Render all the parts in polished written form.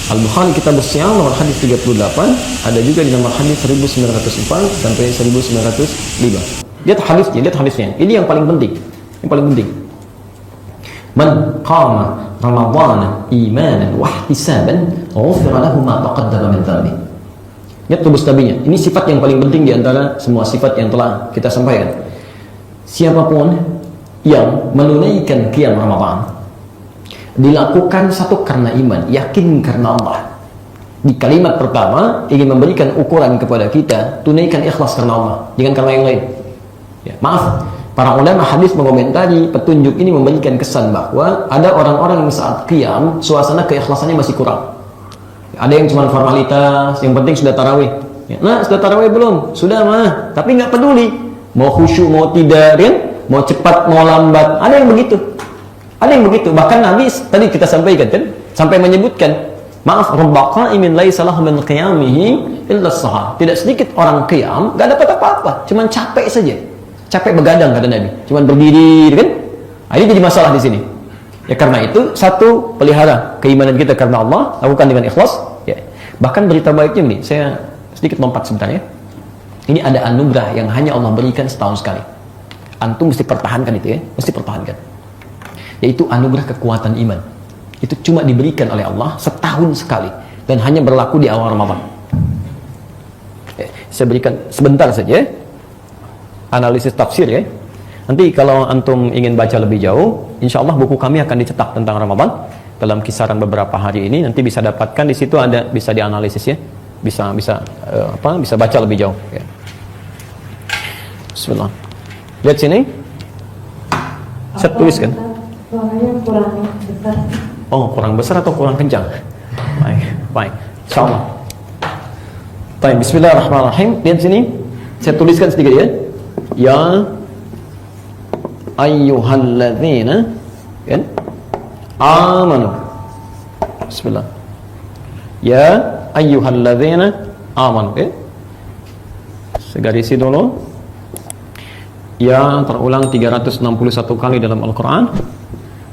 Al-Bukhari Kitab As-Siyam nomor hadis 38, ada juga di nomor hadis 1904 sampai 1905. Lihat hadisnya. Ini yang paling penting. Man qama Ramadhana imanan wa ihtisaban ghufira lahu ma taqaddama min dhanbi. Lihat tubuh tabinya. Ini sifat yang paling penting di antara semua sifat yang telah kita sampaikan. Siapapun yang menunaikan qiyam Ramadan, dilakukan satu karena iman, yakin karena Allah. Di kalimat pertama ingin memberikan ukuran kepada kita, tunaikan ikhlas karena Allah, jangan karena yang lain. Ya, maaf, para ulama hadis mengomentari petunjuk ini memberikan kesan bahwa ada orang-orang yang saat qiyam suasana keikhlasannya masih kurang. Ada yang cuma formalitas, yang penting sudah tarawih. Ya, nah, sudah tarawih belum? Sudah mah, tapi nggak peduli. Mau khusyuk mau tidak, kan? Mau cepat mau lambat, ada yang begitu. Bahkan Nabi tadi kita sampaikan kan, sampai menyebutkan, maaf, rubba qa'imin laisa lahu min qiyamihi illa as-sahar. Tidak sedikit orang qiyam enggak dapat apa-apa, cuman capek saja. Capek begadang kata Nabi, cuman berdiri kan? Nah, ini jadi masalah di sini. Ya karena itu, satu, pelihara keimanan kita karena Allah, lakukan dengan ikhlas, ya. Bahkan berita baiknya nih, saya sedikit lompat sebentar ya. Ini ada anugerah yang hanya Allah berikan setahun sekali. Antum mesti pertahankan itu ya, mesti pertahankan. Yaitu anugerah kekuatan iman. Itu cuma diberikan oleh Allah setahun sekali dan hanya berlaku di awal Ramadan. Saya berikan sebentar saja analisis tafsir ya. Nanti kalau antum ingin baca lebih jauh, insya Allah buku kami akan dicetak tentang Ramadan dalam kisaran beberapa hari ini. Nanti bisa dapatkan di situ, ada bisa dianalisis ya, bisa baca lebih jauh. Ya. Bismillah. Lihat sini. Saya tuliskan. Suaranya kurang besar. Oh, kurang besar atau kurang kencang? Baik. Insyaallah. Baik, bismillahirrahmanirrahim. Lihat sini. Saya tuliskan sedikit ya. Ya ayyuhalladzina kan amanu. Bismillah. Ya ayyuhalladzina amanu. Okay? Segarisi dulu. Ya terulang 361 kali dalam Al-Quran.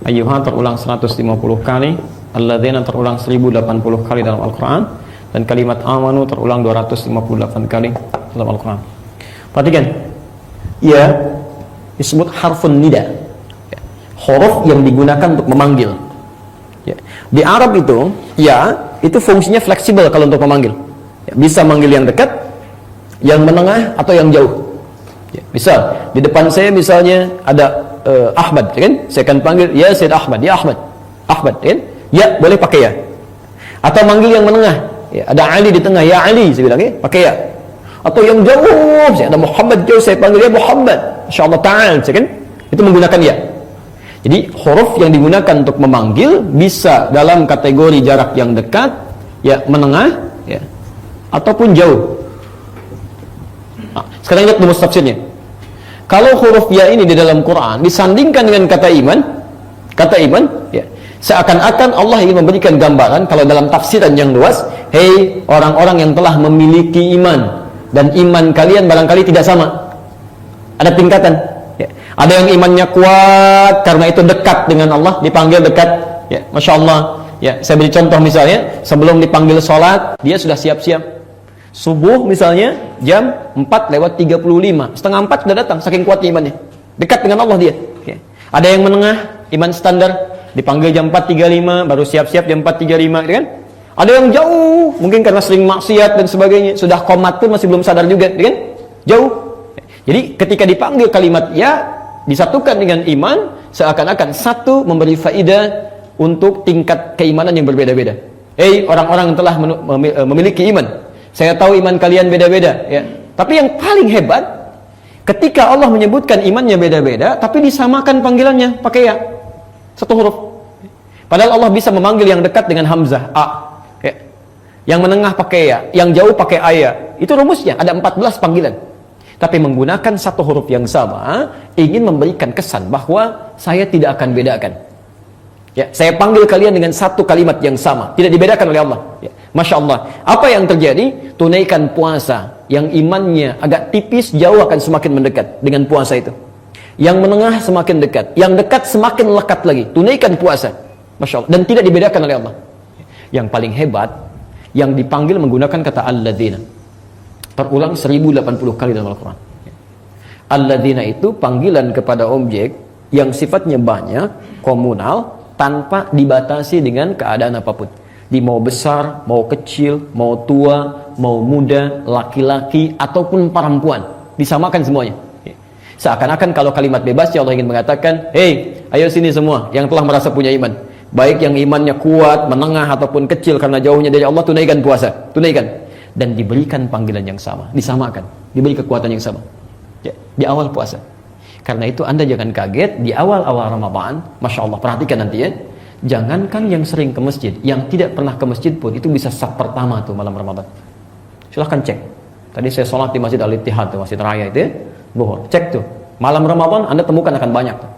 Ayyuha terulang 150 kali. Alladzina terulang 1080 kali dalam Al-Quran. Dan kalimat amanu terulang 258 kali dalam Al-Quran. Perhatikan. Ya disebut harfun nida. Huruf yang digunakan untuk memanggil. Ya. Di Arab itu, ya itu fungsinya fleksibel kalau untuk memanggil. Ya, bisa manggil yang dekat, yang menengah, atau yang jauh. Ya, misal di depan saya misalnya ada Ahmad, kan? Saya akan panggil ya Sayyid Ahmad, ya Ahmad, kan? Ya boleh pakai ya. Atau manggil yang menengah, ya, ada Ali di tengah, ya Ali, saya bilang ya, pakai ya. Atau yang jauh, saya ada Muhammad jauh, saya panggil ya Muhammad, insyaallah ta'ala, kan? Itu menggunakan ya. Jadi huruf yang digunakan untuk memanggil bisa dalam kategori jarak yang dekat, ya menengah, ya, ataupun jauh. Nah, sekarang lihat rumus tafsirnya. Kalau huruf ya ini di dalam Quran disandingkan dengan kata iman, ya, seakan-akan Allah ingin memberikan gambaran kalau dalam tafsiran yang luas, hei orang-orang yang telah memiliki iman dan iman kalian barangkali tidak sama. Ada tingkatan. Ya. Ada yang imannya kuat karena itu dekat dengan Allah, dipanggil dekat. Ya, Masya Allah. Ya, saya beri contoh misalnya, sebelum dipanggil sholat, dia sudah siap-siap. Subuh misalnya jam 4:35, setengah 4 sudah datang, saking kuatnya imannya, dekat dengan Allah dia. Okay. Ada yang menengah, iman standar, dipanggil jam 4:35, baru siap-siap jam 4:35, gitu kan? Ada yang jauh, mungkin karena sering maksiat dan sebagainya, sudah komat pun masih belum sadar juga, gitu kan? Jauh. Jadi ketika dipanggil kalimat ya, disatukan dengan iman, seakan-akan satu memberi faidah untuk tingkat keimanan yang berbeda-beda. Hei orang-orang yang telah memiliki iman, saya tahu iman kalian beda-beda, ya. Tapi yang paling hebat, ketika Allah menyebutkan imannya beda-beda, tapi disamakan panggilannya pakai ya, satu huruf. Padahal Allah bisa memanggil yang dekat dengan hamzah, a, ya. Yang menengah pakai ya, yang jauh pakai ayah. Itu rumusnya, ada 14 panggilan. Tapi menggunakan satu huruf yang sama, ingin memberikan kesan bahwa saya tidak akan bedakan. Ya, saya panggil kalian dengan satu kalimat yang sama, tidak dibedakan oleh Allah. Ya. Masya Allah. Apa yang terjadi? Tunaikan puasa. Yang imannya agak tipis, jauh akan semakin mendekat dengan puasa itu. Yang menengah semakin dekat, yang dekat semakin lekat lagi. Tunaikan puasa. Masya Allah. Dan tidak dibedakan oleh Allah. Yang paling hebat, yang dipanggil menggunakan kata alladzina. Terulang 1080 kali dalam Al-Quran. Alladzina itu panggilan kepada objek yang sifatnya banyak, komunal, tanpa dibatasi dengan keadaan apapun. Di mau besar, mau kecil, mau tua, mau muda, laki-laki, ataupun perempuan. Disamakan semuanya. Seakan-akan kalau kalimat bebas, ya Allah ingin mengatakan, hei, ayo sini semua yang telah merasa punya iman. Baik yang imannya kuat, menengah, ataupun kecil karena jauhnya dari Allah, tunaikan puasa. Tunaikan. Dan diberikan panggilan yang sama. Disamakan. Diberi kekuatan yang sama. Ya, di awal puasa. Karena itu Anda jangan kaget, di awal-awal Ramadan, Masya Allah, perhatikan nanti ya. Jangankan yang sering ke masjid, yang tidak pernah ke masjid pun, itu bisa saf pertama tuh malam Ramadan. Silahkan cek. Tadi saya sholat di Masjid Al-Ittihad tuh, Masjid Raya itu ya. Zuhur. Cek tuh. Malam Ramadan Anda temukan akan banyak tuh.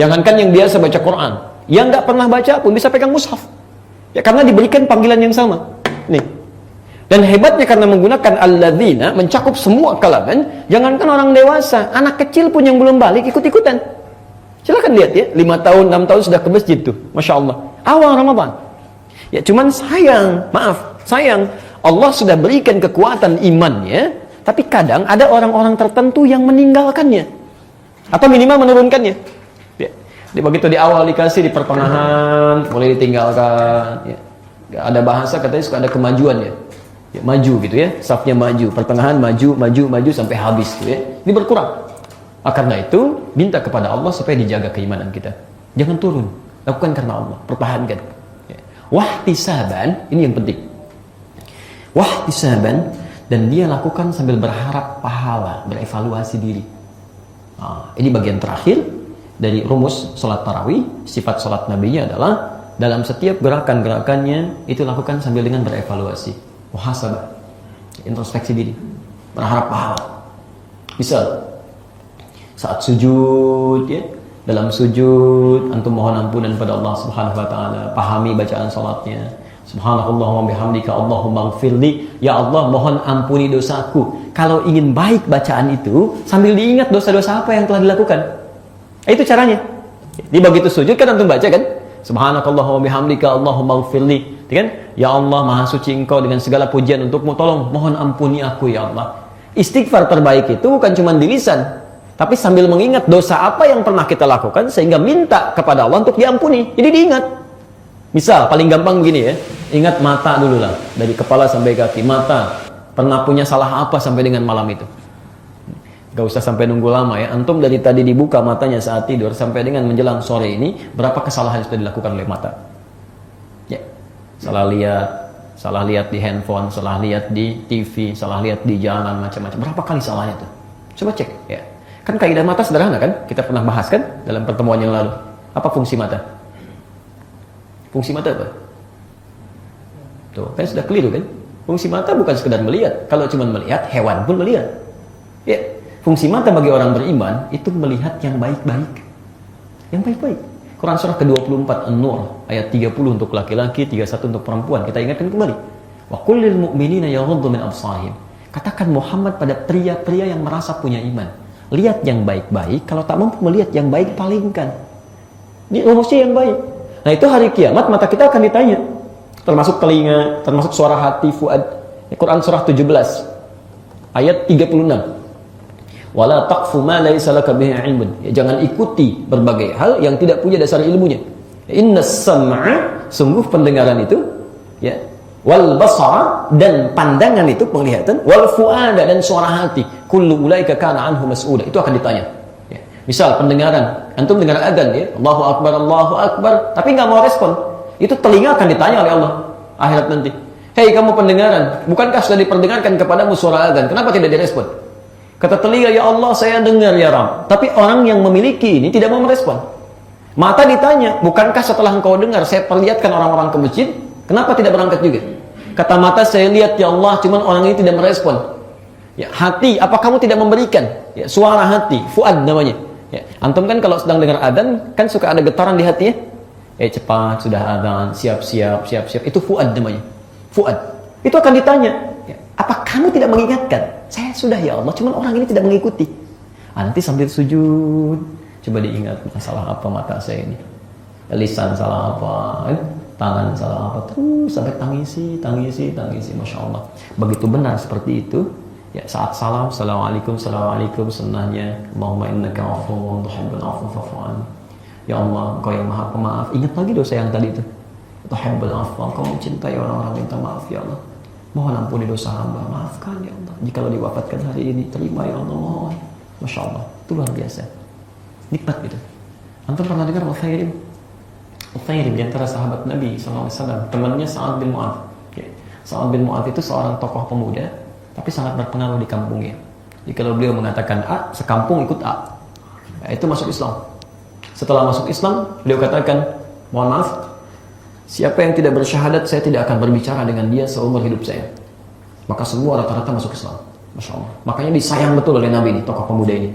Jangankan yang biasa baca Quran, yang nggak pernah baca pun bisa pegang mushaf. Ya karena diberikan panggilan yang sama. Nih. Dan hebatnya karena menggunakan alladzina mencakup semua kalangan, jangankan orang dewasa, anak kecil pun yang belum balik ikut-ikutan. Silakan lihat ya, 5 tahun, 6 tahun sudah ke masjid tuh. Masya Allah. Awal Ramadan. Ya cuman sayang, Allah sudah berikan kekuatan imannya, tapi kadang ada orang-orang tertentu yang meninggalkannya. Atau minimal menurunkannya. Ya. Begitu di awal dikasih, di pertengahan mulai ditinggalkan. Ya. Ada bahasa katanya suka ada kemajuan ya. Ya, maju gitu ya, safnya maju, pertengahan maju sampai habis gitu ya. Ini berkurang. Karena itu minta kepada Allah supaya dijaga keimanan kita. Jangan turun, lakukan karena Allah, pertahankan. Ya. Wahtisaban, ini yang penting. Wahtisaban, dan dia lakukan sambil berharap pahala, berevaluasi diri. Nah, ini bagian terakhir dari rumus salat tarawih. Sifat salat Nabi adalah dalam setiap gerakan-gerakannya itu lakukan sambil dengan berevaluasi. Muhasabah, introspeksi diri, berharap pahala. Misal saat sujud ya, dalam sujud antum mohon ampunan pada Allah Subhanahu wa taala, pahami bacaan salatnya. Subhanallah wa bihamdika Allahumma ighfirli, ya Allah mohon ampuni dosaku. Kalau ingin baik bacaan itu sambil diingat dosa-dosa apa yang telah dilakukan. Itu caranya. Di begitu sujud kan antum baca kan? Subhanakallah wa bihamdika Allahumma ighfirli. Kan? Ya Allah, maha suci Engkau dengan segala pujian untukmu, tolong mohon ampuni aku ya Allah. Istighfar terbaik itu bukan cuma di lisan, tapi sambil mengingat dosa apa yang pernah kita lakukan sehingga minta kepada Allah untuk diampuni. Jadi diingat. Misal paling gampang begini ya, ingat mata dulu lah, dari kepala sampai kaki. Mata pernah punya salah apa sampai dengan malam itu? Gak usah sampai nunggu lama ya. Antum dari tadi dibuka matanya saat tidur sampai dengan menjelang sore ini, berapa kesalahan yang sudah dilakukan oleh mata? Ya, salah lihat di handphone, salah lihat di TV, salah lihat di jalan, macam-macam. Berapa kali salahnya tuh? Coba cek ya. Kan kaidah mata sederhana kan? Kita pernah bahas kan dalam pertemuan yang lalu. Apa fungsi mata? Fungsi mata apa? Tuh, kan sudah keliru kan? Fungsi mata bukan sekedar melihat. Kalau cuma melihat, hewan pun melihat. Ya, fungsi mata bagi orang beriman itu melihat yang baik-baik. Yang baik-baik. Quran surah ke-24 An-Nur ayat 30 untuk laki-laki, 31 untuk perempuan. Kita ingatkan kembali. Wa qul lil mu'minina yaghuddu min absarihim. Katakan Muhammad pada pria-pria yang merasa punya iman, lihat yang baik-baik, kalau tak mampu melihat yang baik, palingkan. Ini rumusnya yang baik. Nah, itu hari kiamat mata kita akan ditanya. Termasuk telinga, termasuk suara hati, fuad. Quran surah 17 ayat 36. Wala taqfu ma laysa laka bihi ilmun. Ya, jangan ikuti berbagai hal yang tidak punya dasar ilmunya. Innas sam'a, sungguh pendengaran itu, ya, wal basara, dan pandangan itu penglihatan, wal fuada, dan suara hati, kullu ulaika kana anhu mas'ula, itu akan ditanya. Ya. Misal pendengaran, antum dengar adzan ya, Allahu akbar, tapi nggak mau respon. Itu telinga akan ditanya oleh Allah akhirat nanti. Hei kamu pendengaran, bukankah sudah diperdengarkan kepadamu suara adzan? Kenapa tidak direspon? Kata telinga, ya Allah saya dengar ya Rabb. Tapi orang yang memiliki ini tidak mau merespon. Mata ditanya, bukankah setelah engkau dengar saya perlihatkan orang-orang ke masjid? Kenapa tidak berangkat juga? Kata mata, saya lihat ya Allah, cuman orang ini tidak merespon. Ya, hati, apa kamu tidak memberikan? Ya, suara hati, fuad namanya. Ya, antum kan kalau sedang dengar adzan kan suka ada getaran di hati ya. Cepat sudah adzan, siap. Itu fuad namanya. Fuad. Itu akan ditanya. Ya, apa kamu tidak mengingatkan? Saya sudah ya Allah, cuman orang ini tidak mengikuti. Nanti sambil sujud, coba diingat, salah apa mata saya ini? Lisan salah apa? tangan, salah apa, terus sampai tangisi, Masya Allah. Begitu benar seperti itu. Ya, saat salam, Assalamualaikum, sunnahnya, Allahumma innaka afuwwun tuhibbul afwa fa'fu anni. Ya Allah, Engkau yang Maha Pemaaf. Ingat lagi dosa yang tadi itu. Tuhibbul afwa, Engkau mencintai orang-orang minta maaf ya Allah. Mohon ampuni dosa hamba, maafkan ya Allah. Jikalau diwafatkan hari ini, terima ya Allah, mohon. Masya Allah, itu luar biasa. Nikmat gitu. Antum pernah dengar Uthairim di antara sahabat Nabi SAW, temannya Sa'ad bin Mu'adz. Sa'ad bin Mu'adz itu seorang tokoh pemuda, tapi sangat berpengaruh di kampungnya. Jadi kalau beliau mengatakan A, sekampung ikut A. Ya, itu masuk Islam. Setelah masuk Islam, beliau katakan, mohon maaf, siapa yang tidak bersyahadat, saya tidak akan berbicara dengan dia seumur hidup saya. Maka semua rata-rata masuk Islam. Masya Allah. Makanya disayang betul oleh Nabi ini, tokoh pemuda ini.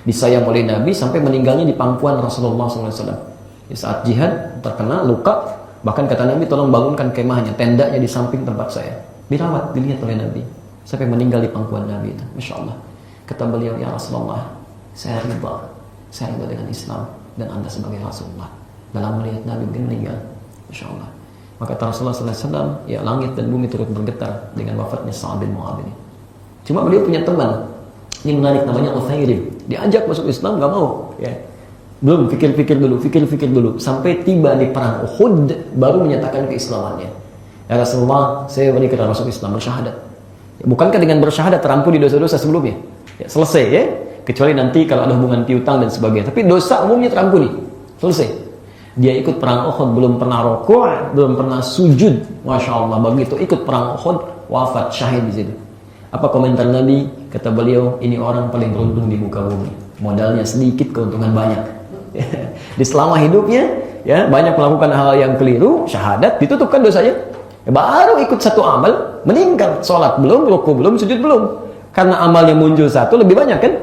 Disayang oleh Nabi sampai meninggalnya di pangkuan Rasulullah SAW. Di saat jihad, terkena luka, bahkan kata Nabi, tolong bangunkan kemahnya, tendanya di samping tempat saya. Dirawat, dilihat oleh Nabi, sampai meninggal di pangkuan Nabi itu. Masya Allah. Kata beliau, ya Rasulullah, saya riba dengan Islam dan Anda sebagai Rasulullah. Dalam melihat Nabi mungkin meninggal. Masya Allah. Maka kata Rasulullah SAW, ya langit dan bumi turut bergetar dengan wafatnya Sa'ad bin Mu'adz ini. Cuma beliau punya teman, ini menarik, namanya Uthairim. Diajak masuk Islam, gak mau. Ya. Belum, pikir-pikir dulu. Sampai tiba di perang Uhud, baru menyatakan keislamannya. Ya Rasulullah, saya beri kita masuk Islam, bersyahadat. Ya, bukankah dengan bersyahadat terampuni dosa-dosa sebelumnya? Ya, selesai ya. Kecuali nanti kalau ada hubungan piutang dan sebagainya. Tapi dosa umumnya terampuni. Selesai. Dia ikut perang Uhud, belum pernah rukuk, belum pernah sujud. Masya Allah, begitu ikut perang Uhud, wafat, syahid di situ. Apa komentar Nabi? Kata beliau, ini orang paling beruntung di muka bumi. Modalnya sedikit, keuntungan banyak. Di selama hidupnya, ya banyak melakukan hal yang keliru, syahadat, ditutupkan dosanya. Ya, baru ikut satu amal, meninggal. Sholat belum, rukuk belum, sujud belum. Karena amal yang muncul satu lebih banyak kan?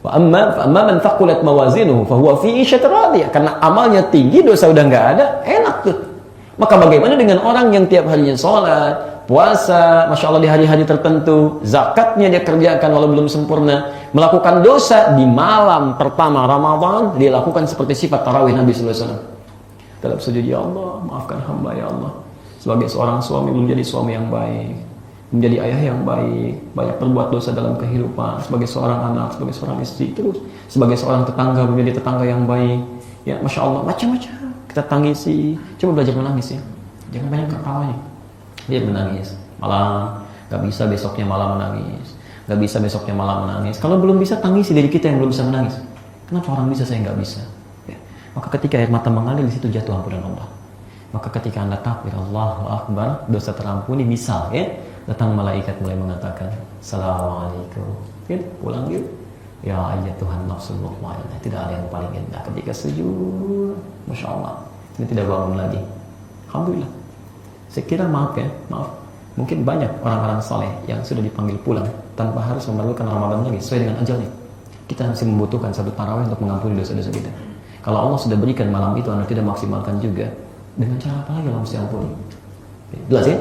Amma man thaqulat mawazinuhu fahuwa fi 'ishatin radiyah. Karena amalnya tinggi, dosa udah nggak ada, enak tuh. Maka bagaimana dengan orang yang tiap harinya sholat, puasa, Masya Allah di hari-hari tertentu, zakatnya dia kerjakan walau belum sempurna, melakukan dosa di malam pertama Ramadan, dia lakukan seperti sifat tarawih Nabi SAW. Dalam sujud, ya Allah, maafkan hamba ya Allah. Sebagai seorang suami belum jadi suami yang baik, menjadi ayah yang baik, banyak berbuat dosa dalam kehidupan, sebagai seorang anak, sebagai seorang istri, terus sebagai seorang tetangga, menjadi tetangga yang baik. Ya, Masya Allah, macam-macam. Kita tangisi, coba belajar menangis ya. Jangan banyak ketawanya. Dia menangis, malah gak bisa besoknya malah menangis, gak bisa besoknya malah menangis. Kalau belum bisa, tangisi diri kita yang belum bisa menangis. Kenapa orang bisa, saya gak bisa? Ya. Maka ketika air mata mengalir, di situ jatuh ampunan Allah. Maka ketika Anda takbir Allahu Akbar, dosa terampuni, misal ya, datang malaikat mulai mengatakan, Assalamualaikum. Ya, pulang yuk. Ya ayat Tuhan nafsul mutmainnah, tidak ada yang paling indah ketika sujud. Masya Allah, ini tidak bangun lagi. Alhamdulillah. Saya kira maaf, mungkin banyak orang-orang saleh yang sudah dipanggil pulang tanpa harus memerlukan Ramadan lagi sesuai dengan ajalnya. Kita masih membutuhkan satu tarawih untuk mengampuni dosa-dosa kita. Kalau Allah sudah berikan malam itu, Anda tidak maksimalkan juga, dengan cara apa lagi Allah mesti ampuni? Jelas ya?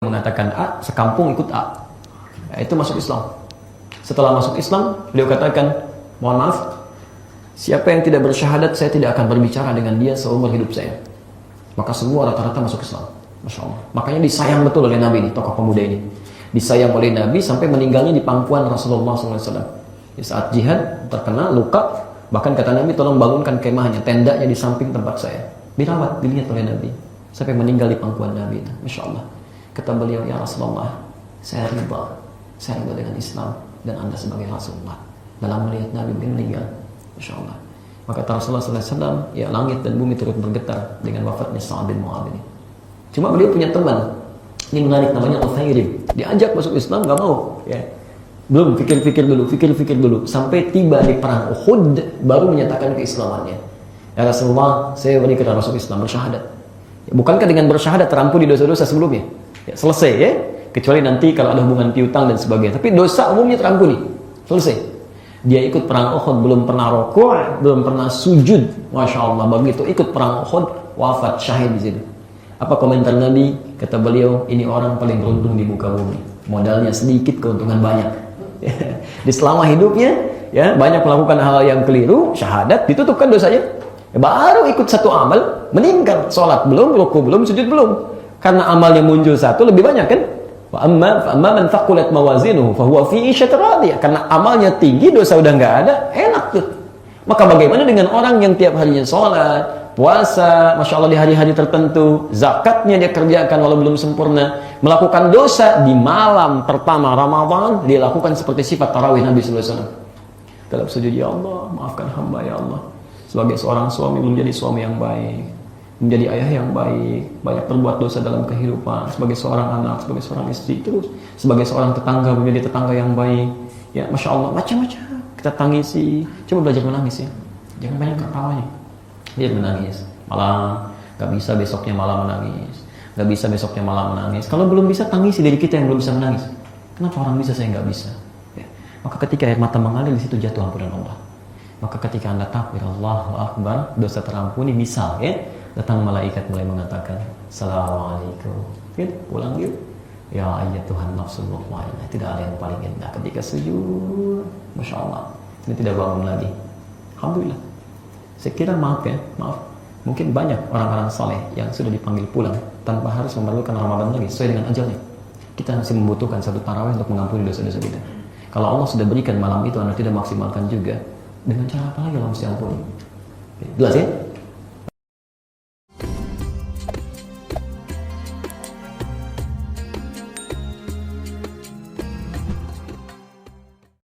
Mengatakan A, sekampung ikut A. Ya, itu masuk Islam. Setelah masuk Islam, beliau katakan, mohon maaf, siapa yang tidak bersyahadat, saya tidak akan berbicara dengan dia seumur hidup saya. Maka semua rata-rata masuk Islam. Masya Allah. Makanya disayang betul oleh Nabi ini, tokoh pemuda ini. Disayang oleh Nabi sampai meninggalnya di pangkuan Rasulullah SAW. Di saat jihad, terkena luka, bahkan kata Nabi, tolong bangunkan kemahnya, tendanya di samping tempat saya. Dirawat, dilihat oleh Nabi, sampai meninggal di pangkuan Nabi itu. Masya Allah. Kata beliau, ya Rasulullah, saya riba dengan Islam dan Anda sebagai Rasulullah. Dalam melihat Nabi meninggal. Masya Allah. Maka kata Rasulullah SAW, ya langit dan bumi turut bergetar dengan wafatnya Sa'ad bin Mu'adz ini. Cuma beliau punya teman, ini menarik, namanya Uthairim. Diajak masuk Islam, gak mau. Ya. Belum, pikir-pikir dulu. Sampai tiba di perang Uhud, baru menyatakan keislamannya. Ya Rasulullah, saya beri kita masuk Islam, bersyahadat. Ya, bukankah dengan bersyahadat terampuni dosa-dosa sebelumnya? Ya, selesai ya. Kecuali nanti kalau ada hubungan piutang dan sebagainya. Tapi dosa umumnya terampuni. Selesai. Dia ikut perang Uhud, belum pernah rukuk, belum pernah sujud. Masya Allah, begitu ikut perang Uhud, wafat, syahid di situ. Apa komentar Nabi? Kata beliau, ini orang paling beruntung di muka bumi. Modalnya sedikit, keuntungan banyak. Di selama hidupnya, ya, banyak melakukan hal yang keliru, syahadat, ditutupkan dosanya. Baru ikut satu amal, meninggal, sholat belum, ruku belum, sujud belum. Karena amalnya muncul satu, lebih banyak kan? Wa amma man thaqulat mawazinuhu fahuwa fi 'ishatin radiyah. Karena amalnya tinggi, dosa udah nggak ada, enak tuh. Maka bagaimana dengan orang yang tiap harinya sholat, puasa, Masya Allah di hari-hari tertentu, zakatnya dia kerjakan walau belum sempurna, melakukan dosa di malam pertama Ramadan, dia lakukan seperti sifat tarawih Nabi sallallahu alaihi wasallam. Dalam sujud, ya Allah, maafkan hamba ya Allah. Sebagai seorang suami menjadi suami yang baik, menjadi ayah yang baik, banyak berbuat dosa dalam kehidupan, sebagai seorang anak, sebagai seorang istri, terus sebagai seorang tetangga menjadi tetangga yang baik. Ya, Masya Allah, macam-macam kita tangisi. Coba belajar menangis ya, jangan banyak ketawanya. Dia menangis malam, gak bisa besoknya malam menangis, gak bisa besoknya malam menangis. Kalau belum bisa, tangisi dari kita yang belum bisa menangis. Kenapa orang bisa, saya gak bisa? Ya. Maka ketika air mata mengalir, di situ jatuh ampunan Allah. Maka ketika anda takbir Allahu Akbar, dosa terampuni. Misal ya, datang malaikat mulai mengatakan Assalamualaikum, ya, pulang yuk. Ya ayyatuhan nafsul mutmainnah. Tidak ada yang paling indah ketika sujud. Masya Allah, ini tidak bangun lagi. Alhamdulillah. Saya kira maaf ya, maaf. Mungkin banyak orang-orang saleh yang sudah dipanggil pulang tanpa harus memerlukan Ramadan lagi, sesuai dengan ajalnya. Kita masih membutuhkan satu tarawih untuk mengampuni dosa-dosa kita. Kalau Allah sudah berikan malam itu, anda tidak maksimalkan juga, dengan cara apa lagi Allah mesti ampuni? Jelas ya?